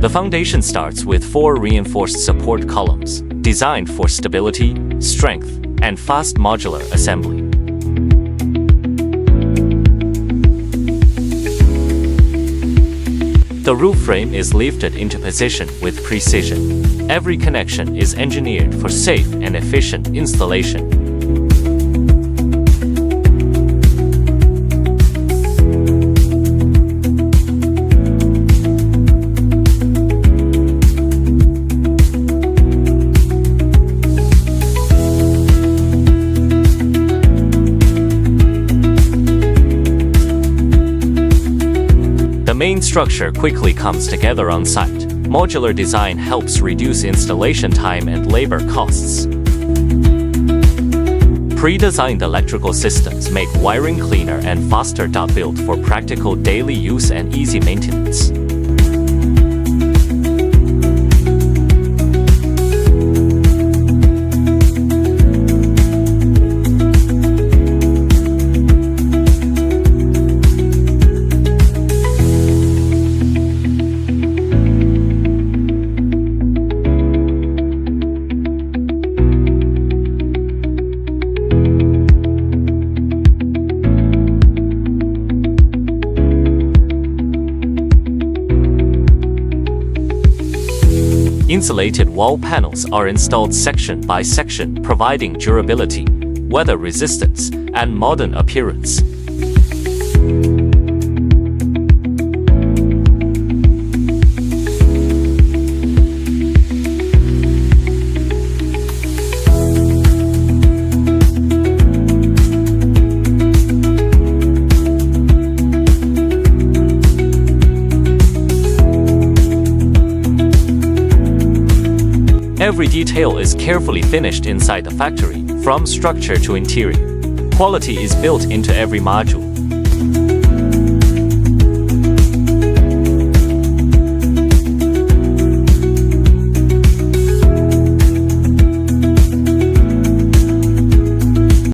The foundation starts with 4 reinforced support columns, designed for stability, strength, and fast modular assembly. The roof frame is lifted into position with precision. Every connection is engineered for safe and efficient installation. The main structure quickly comes together on site. Modular design helps reduce installation time and labor costs. Pre-designed electrical systems make wiring cleaner and faster. Built for practical daily use and easy maintenance. Insulated wall panels are installed section by section, providing durability, weather resistance, and modern appearance. Every detail is carefully finished inside the factory, from structure to interior. Quality is built into every module.